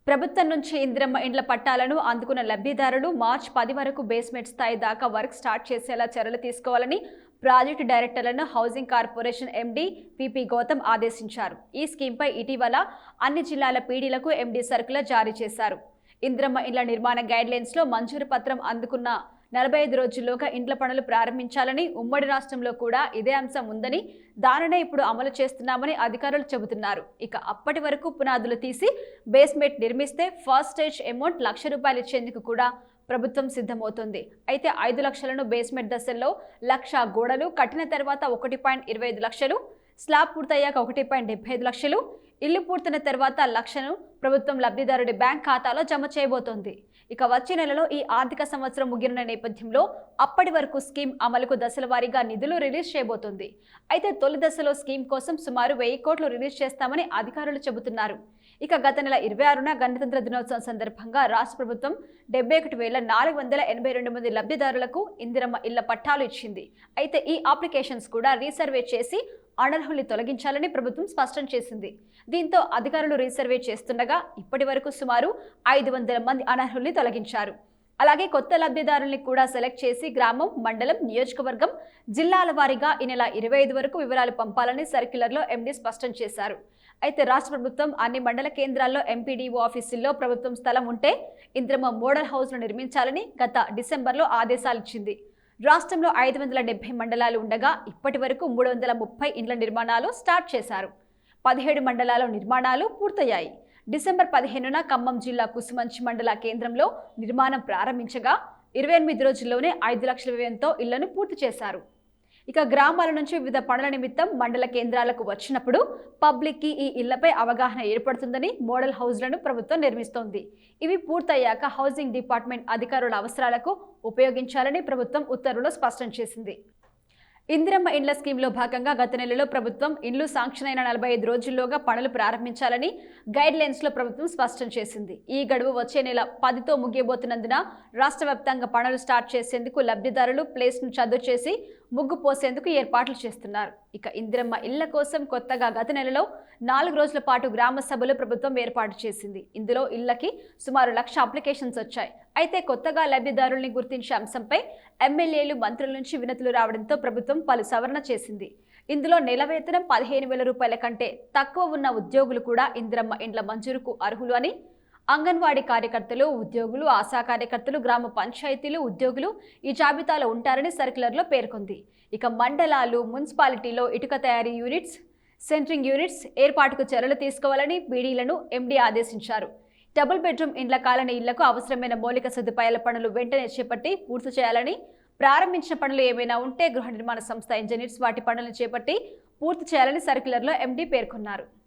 ప్రభుత్వం నుంచి ఇందిరమ్మ ఇండ్ల పట్టాలను అందుకున్న లబ్ధిదారులు మార్చి 10 వరకు బేస్మెంట్ స్థాయి దాకా వర్క్ స్టార్ట్ చేసేలా చర్యలు తీసుకోవాలని ప్రాజెక్టు డైరెక్టర్లను housing corporation MD P P Gautam ఆదేశించారు. ఈ స్కీమ్పై ఇటీవల అన్ని జిల్లాల పీడీలకు ఎండీ సర్కులర్ జారీ చేశారు. ఇందిరమ్మ ఇండ్ల నిర్మాణ గైడ్లైన్స్లో మంజూరు పత్రం అందుకున్న 45 రోజుల్లోగా ఇండ్ల పనులు ప్రారంభించాలని, ఉమ్మడి రాష్ట్రంలో కూడా ఇదే అంశం ఉందని, దానినే ఇప్పుడు అమలు చేస్తున్నామని అధికారులు చెబుతున్నారు. ఇక అప్పటి వరకు పునాదులు తీసి బేస్మెంట్ నిర్మిస్తే ఫస్ట్ స్టేజ్ అమౌంట్ ₹1,00,000 ఇచ్చేందుకు కూడా ప్రభుత్వం సిద్ధమవుతుంది. అయితే 5 లక్షలను బేస్మెంట్ దశల్లో 1,00,000 గోడలు కట్టిన తర్వాత 1.25 లక్షలు, స్లాబ్ పూర్తయ్యాక 1.75 లక్షలు, ఇల్లు పూర్తయిన తర్వాత 1,00,000ను ప్రభుత్వం లబ్ధిదారుడి బ్యాంక్ ఖాతాలో జమ చేయబోతోంది. ఇక వచ్చే నెలలో ఈ ఆర్థిక సంవత్సరం ముగిసిన నేపథ్యంలో అప్పటి వరకు స్కీమ్ అమలుకు దశల వారీగా నిధులు రిలీజ్ చేయబోతోంది. అయితే తొలి దశలో స్కీమ్ కోసం సుమారు 1,000 కోట్లు రిలీజ్ చేస్తామని అధికారులు చెబుతున్నారు. ఇక గత నెల 26న గణతంత్ర దినోత్సవం సందర్భంగా రాష్ట్ర ప్రభుత్వం 71,482 మంది లబ్ధిదారులకు ఇందిరమ్మ ఇళ్ల పట్టాలు ఇచ్చింది. అయితే ఈ అప్లికేషన్స్ కూడా రీసర్వే చేసి అనర్హుల్ని తొలగించాలని ప్రభుత్వం స్పష్టం చేసింది. దీంతో అధికారులు రీసర్వే చేస్తుండగా ఇప్పటి వరకు సుమారు 500 మంది అనర్హుల్ని తొలగించారు. అలాగే కొత్త లబ్ధిదారుల్ని కూడా సెలెక్ట్ చేసి గ్రామం, మండలం, నియోజకవర్గం, జిల్లాల వారీగా ఈ నెల 25 వరకు వివరాలు పంపాలని సర్క్యులర్లో ఎండీ స్పష్టం చేశారు. అయితే రాష్ట్ర ప్రభుత్వం అన్ని మండల కేంద్రాల్లో ఎంపీడీఓ ఆఫీసుల్లో ప్రభుత్వం స్థలం ఉంటే ఇందిరమ్మ మోడల్ హౌస్ను నిర్మించాలని గత డిసెంబర్లో ఆదేశాలిచ్చింది. రాష్ట్రంలో 570 మండలాలు ఉండగా ఇప్పటి వరకు 330 ఇండ్ల నిర్మాణాలు స్టార్ట్ చేశారు. 17 మండలాల నిర్మాణాలు పూర్తయ్యాయి. డిసెంబర్ 15న ఖమ్మం జిల్లా కుసుమంచి మండల కేంద్రంలో నిర్మాణం ప్రారంభించగా 28 రోజుల్లోనే 5 లక్షల వ్యయంతో ఇళ్లను పూర్తి చేశారు. ఇక గ్రామాల నుంచి వివిధ పనుల నిమిత్తం మండల కేంద్రాలకు వచ్చినప్పుడు పబ్లిక్కి ఈ ఇళ్లపై అవగాహన ఏర్పడుతుందని మోడల్ హౌస్లను ప్రభుత్వం నిర్మిస్తోంది. ఇవి పూర్తయ్యాక హౌసింగ్ డిపార్ట్మెంట్ అధికారుల అవసరాలకు ఉపయోగించాలని ప్రభుత్వం ఉత్తర్వులో స్పష్టం చేసింది. ఇందిరమ్మ ఇండ్ల స్కీమ్లో భాగంగా గత నెలలో ప్రభుత్వం ఇండ్లు శాంక్షన్ అయిన 45 రోజుల్లోగా పనులు ప్రారంభించాలని గైడ్లైన్స్లో ప్రభుత్వం స్పష్టం చేసింది. ఈ గడువు వచ్చే నెల 10తో ముగియబోతున్నందున రాష్ట్ర వ్యాప్తంగా పనులు స్టార్ట్ చేసేందుకు లబ్ధిదారులు ప్లేస్ను చదువు చేసి ముగ్గు పోసేందుకు ఏర్పాట్లు చేస్తున్నారు. ఇక ఇందిరమ్మ ఇళ్ల కోసం కొత్తగా గత నెలలో 4 రోజుల పాటు గ్రామ సభలు ప్రభుత్వం ఏర్పాటు చేసింది. ఇందులో ఇళ్లకి సుమారు 1,00,000 అప్లికేషన్స్ వచ్చాయి. అయితే కొత్తగా లబ్ధిదారుల్ని గుర్తించే అంశంపై ఎమ్మెల్యేలు, మంత్రుల నుంచి వినతులు రావడంతో ప్రభుత్వం పలు సవరణ చేసింది. ఇందులో నెల వేతనం ₹15,000 కంటే తక్కువ ఉన్న ఉద్యోగులు కూడా ఇందిరమ్మ ఇండ్ల మంజూరుకు అర్హులు అని, అంగన్వాడీ కార్యకర్తలు, ఉద్యోగులు, ఆశా కార్యకర్తలు, గ్రామ పంచాయతీలు ఉద్యోగులు ఈ జాబితాలో ఉంటారని సర్క్యులర్లో పేర్కొంది. ఇక మండలాలు, మున్సిపాలిటీలో ఇటుక తయారీ యూనిట్స్, సెంట్రింగ్ యూనిట్స్ ఏర్పాటుకు చర్యలు తీసుకోవాలని పీడీలను ఎండీ ఆదేశించారు. డబుల్ బెడ్రూమ్ ఇండ్ల కాలనీ ఇళ్లకు అవసరమైన మౌలిక సదుపాయాల పనులు వెంటనే చేపట్టి పూర్తి చేయాలని, ప్రారంభించిన పనులు ఏమైనా ఉంటే గృహ నిర్మాణ సంస్థ ఇంజనీర్స్ వాటి పనులను చేపట్టి పూర్తి చేయాలని సర్క్యులర్లో ఎండీ పేర్కొన్నారు.